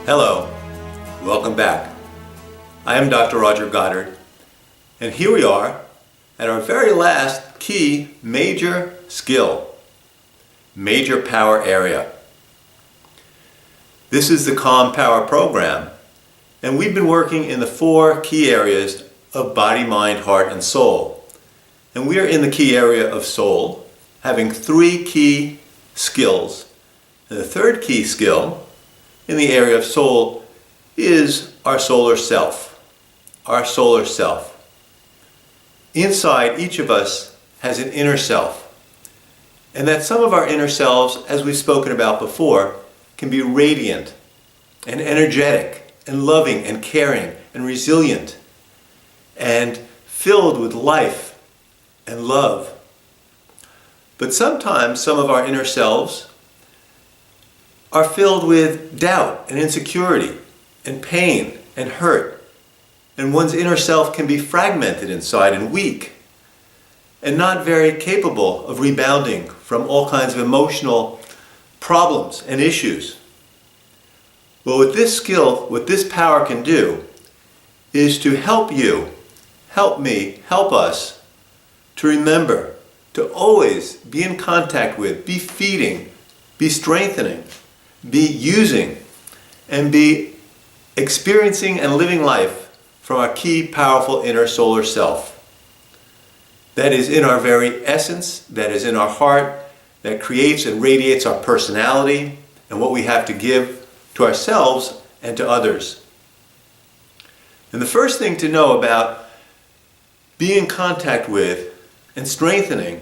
Hello, welcome back. I am Dr. Roger Goddard, and here we are at our very last key major skill, major power area. This is the Calm Power program, and we've been working in the 4 key areas of body, mind, heart, and soul. And we are in the key area of soul, having 3 key skills. And the 3rd key skill in the area of soul is our solar self. Our solar self. Inside each of us has an inner self. And that some of our inner selves, as we've spoken about before, can be radiant and energetic and loving and caring and resilient and filled with life and love. But sometimes some of our inner selves are filled with doubt and insecurity and pain and hurt. And one's inner self can be fragmented inside and weak and not very capable of rebounding from all kinds of emotional problems and issues. Well, with this skill, what this power can do is to help you, help me, help us to remember to always be in contact with, be feeding, be strengthening, be using, and be experiencing and living life from our key, powerful inner solar self. That is in our very essence, that is in our heart, that creates and radiates our personality and what we have to give to ourselves and to others. And the first thing to know about being in contact with and strengthening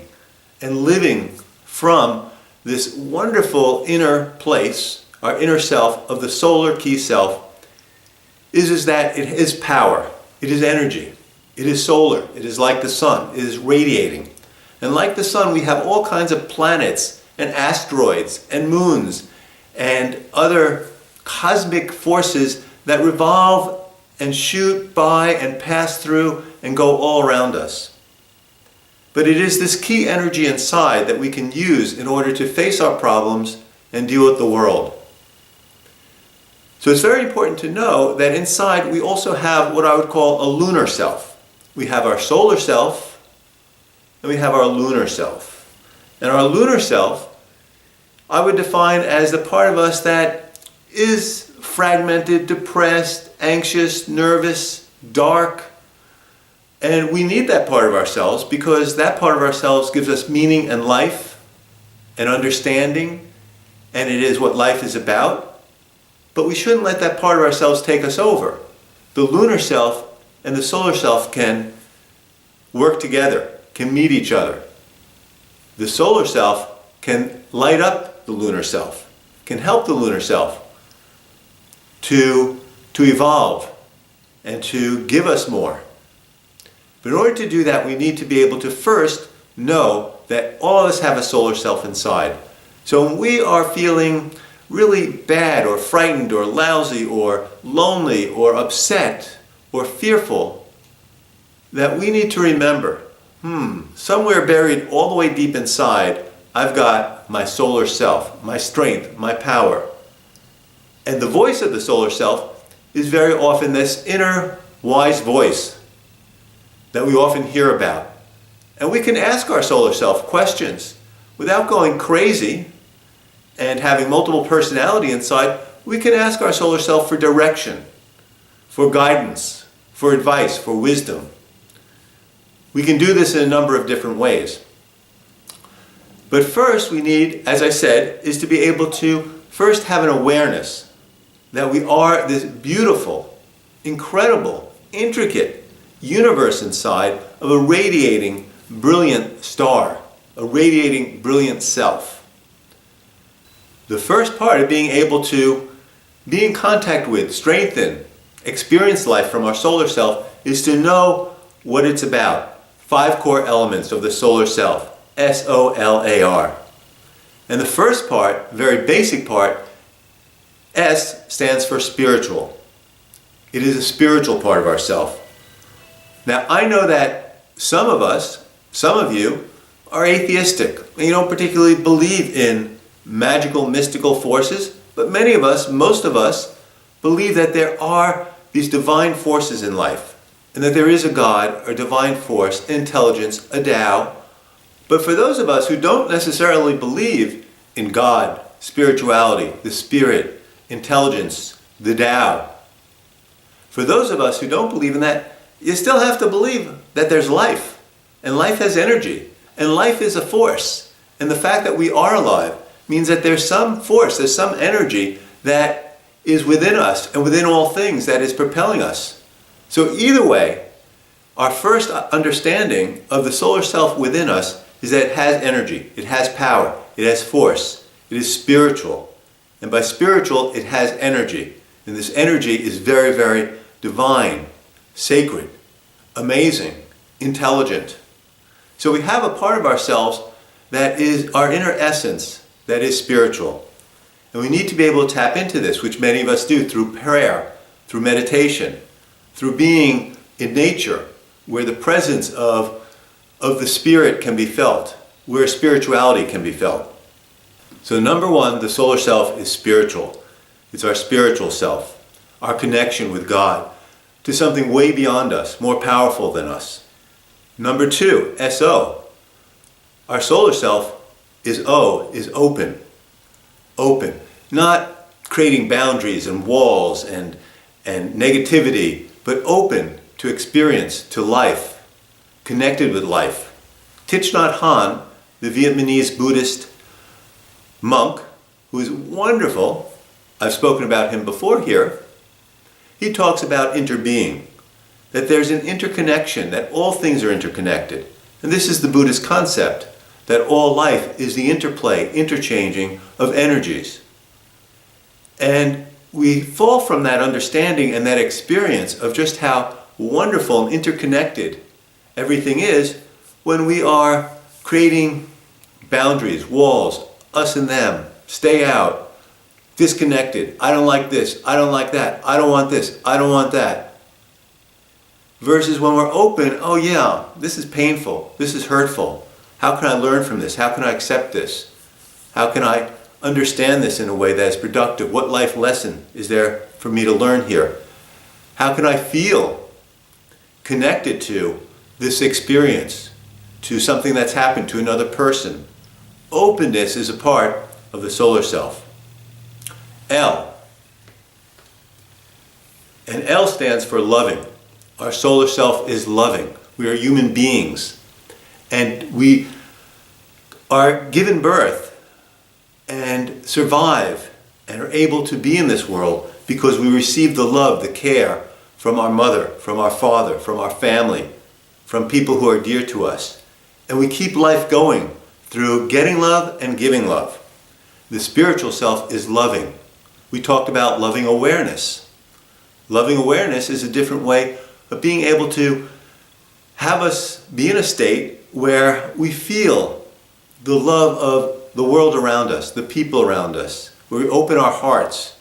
and living from this wonderful inner place, our inner self of the solar key self, is that it is power, it is energy, it is solar, it is like the sun, it is radiating. And like the sun, we have all kinds of planets and asteroids and moons and other cosmic forces that revolve and shoot by and pass through and go all around us. But it is this key energy inside that we can use in order to face our problems and deal with the world. So it's very important to know that inside we also have what I would call a lunar self. We have our solar self and we have our lunar self. And our lunar self I would define as the part of us that is fragmented, depressed, anxious, nervous, dark. And we need that part of ourselves because that part of ourselves gives us meaning and life and understanding, and it is what life is about. But we shouldn't let that part of ourselves take us over. The lunar self and the solar self can work together, can meet each other. The solar self can light up the lunar self, can help the lunar self to evolve and to give us more. But in order to do that, we need to be able to first know that all of us have a solar self inside. So when we are feeling really bad or frightened or lousy or lonely or upset or fearful, that we need to remember, somewhere buried all the way deep inside, I've got my solar self, my strength, my power. And the voice of the solar self is very often this inner wise voice that we often hear about. And we can ask our solar self questions without going crazy and having multiple personality inside. We can ask our solar self for direction, for guidance, for advice, for wisdom. We can do this in a number of different ways. But first we need, as I said, is to be able to first have an awareness that we are this beautiful, incredible, intricate universe inside of a radiating, brilliant star, a radiating, brilliant self. The first part of being able to be in contact with, strengthen, experience life from our solar self is to know what it's about. 5 core elements of the solar self, S-O-L-A-R. And the first part, very basic part, S stands for spiritual. It is a spiritual part of ourself. Now, I know that some of us, some of you, are atheistic. You don't particularly believe in magical, mystical forces, but many of us, most of us, believe that there are these divine forces in life, and that there is a God, a divine force, intelligence, a Tao. But for those of us who don't necessarily believe in God, spirituality, the spirit, intelligence, the Tao, for those of us who don't believe in that, you still have to believe that there's life, and life has energy, and life is a force. And the fact that we are alive means that there's some force, there's some energy that is within us and within all things that is propelling us. So either way, our first understanding of the solar self within us is that it has energy, it has power, it has force, it is spiritual. And by spiritual, it has energy. And this energy is very, very divine, sacred, amazing, intelligent. So we have a part of ourselves that is our inner essence, that is spiritual. And we need to be able to tap into this, which many of us do through prayer, through meditation, through being in nature, where the presence of the spirit can be felt, where spirituality can be felt. So number one, the solar self is spiritual. It's our spiritual self, our connection with God, to something way beyond us, more powerful than us. Number two, SO. Our solar self is open. Open. Not creating boundaries and walls and negativity, but open to experience, to life, connected with life. Thich Nhat Hanh, the Vietnamese Buddhist monk, who is wonderful, I've spoken about him before here, he talks about interbeing, that there's an interconnection, that all things are interconnected. And this is the Buddhist concept, that all life is the interplay, interchanging of energies. And we fall from that understanding and that experience of just how wonderful and interconnected everything is when we are creating boundaries, walls, us and them, stay out, disconnected, I don't like this, I don't like that, I don't want this, I don't want that. Versus when we're open, oh yeah, this is painful, this is hurtful. How can I learn from this? How can I accept this? How can I understand this in a way that is productive? What life lesson is there for me to learn here? How can I feel connected to this experience, to something that's happened to another person? Openness is a part of the solar self. L. And L stands for loving. Our solar self is loving. We are human beings. And we are given birth and survive and are able to be in this world because we receive the love, the care from our mother, from our father, from our family, from people who are dear to us. And we keep life going through getting love and giving love. The spiritual self is loving. We talked about loving awareness. Loving awareness is a different way of being able to have us be in a state where we feel the love of the world around us, the people around us, where we open our hearts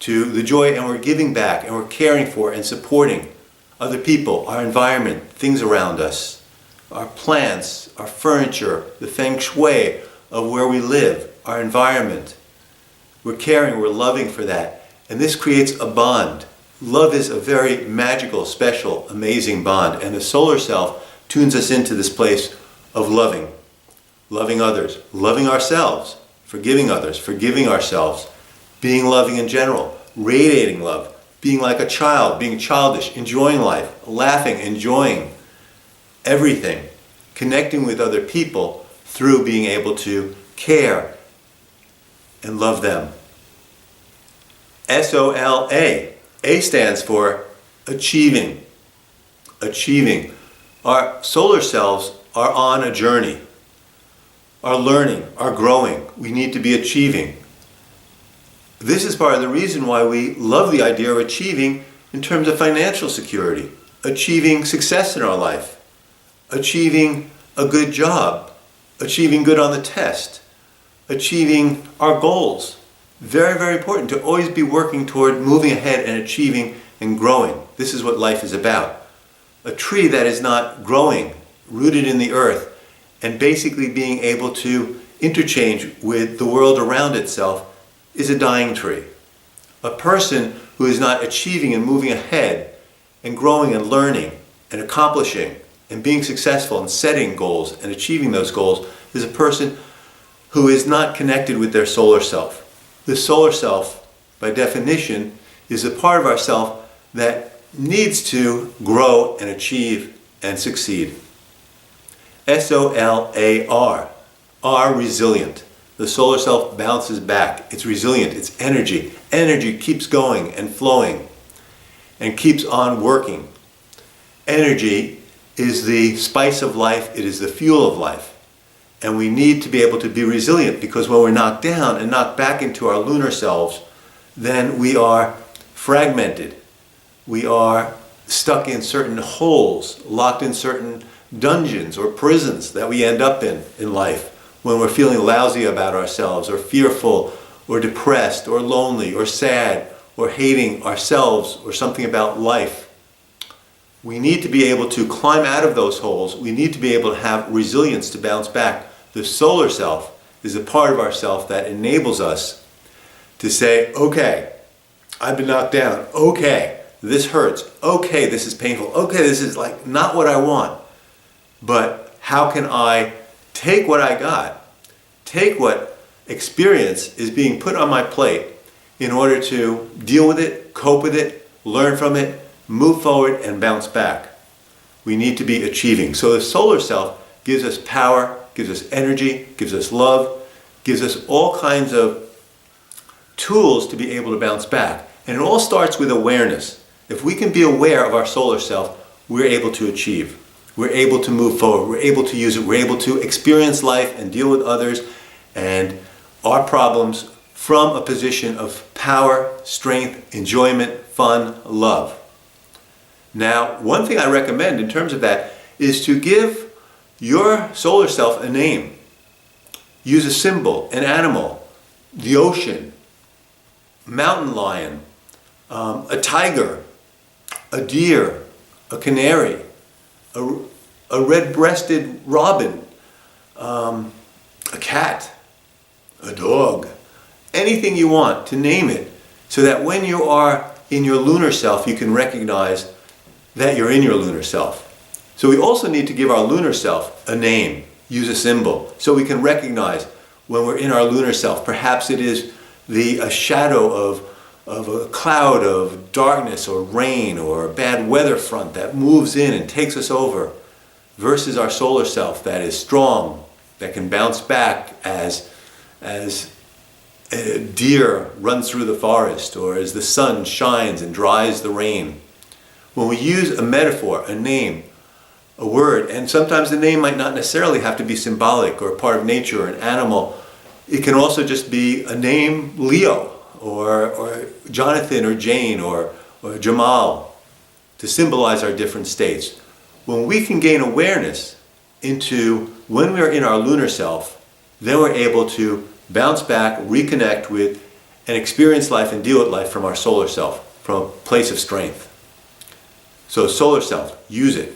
to the joy and we're giving back and we're caring for and supporting other people, our environment, things around us, our plants, our furniture, the feng shui of where we live, our environment. We're caring, we're loving for that. And this creates a bond. Love is a very magical, special, amazing bond. And the solar self tunes us into this place of loving. Loving others, loving ourselves, forgiving others, forgiving ourselves, being loving in general, radiating love, being like a child, being childish, enjoying life, laughing, enjoying everything, connecting with other people through being able to care and love them. SOLA. A stands for achieving. Achieving. Our solar selves are on a journey, are learning, are growing. We need to be achieving. This is part of the reason why we love the idea of achieving in terms of financial security, achieving success in our life, achieving a good job, achieving good on the test, achieving our goals. Very, very important to always be working toward moving ahead and achieving and growing. This is what life is about. A tree that is not growing, rooted in the earth, and basically being able to interchange with the world around itself is a dying tree. A person who is not achieving and moving ahead and growing and learning and accomplishing and being successful and setting goals and achieving those goals is a person who is not connected with their solar self. The solar self, by definition, is a part of ourself that needs to grow and achieve and succeed. SOLAR, are resilient. The solar self bounces back. It's resilient. It's energy. Energy keeps going and flowing and keeps on working. Energy is the spice of life. It is the fuel of life. And we need to be able to be resilient, because when we're knocked down and knocked back into our lunar selves, then we are fragmented. We are stuck in certain holes, locked in certain dungeons or prisons that we end up in life when we're feeling lousy about ourselves, or fearful, or depressed, or lonely, or sad, or hating ourselves or something about life. We need to be able to climb out of those holes. We need to be able to have resilience to bounce back. The solar self is a part of ourself that enables us to say, okay, I've been knocked down. Okay, this hurts. Okay, this is painful. Okay, this is like not what I want. But how can I take what I got, take what experience is being put on my plate in order to deal with it, cope with it, learn from it, move forward, and bounce back? We need to be achieving. So the solar self gives us power, gives us energy, gives us love, gives us all kinds of tools to be able to bounce back. And it all starts with awareness. If we can be aware of our solar self, we're able to achieve. We're able to move forward. We're able to use it. We're able to experience life and deal with others and our problems from a position of power, strength, enjoyment, fun, love. Now, one thing I recommend in terms of that is to give your solar self a name. Use a symbol, an animal, the ocean, mountain lion, a tiger, a deer, a canary, a red-breasted robin, a cat, a dog, anything you want to name it, so that when you are in your lunar self, you can recognize that you're in your lunar self. So we also need to give our lunar self a name, use a symbol, so we can recognize when we're in our lunar self. Perhaps it is a shadow of a cloud of darkness or rain or a bad weather front that moves in and takes us over, versus our solar self that is strong, that can bounce back as a deer runs through the forest, or as the sun shines and dries the rain. When we use a metaphor, a name, a word, and sometimes the name might not necessarily have to be symbolic or a part of nature or an animal. It can also just be a name, Leo, or Jonathan, or Jane, or Jamal, to symbolize our different states. When we can gain awareness into when we're in our lunar self, then we're able to bounce back, reconnect with, and experience life and deal with life from our solar self, from a place of strength. So solar self, use it.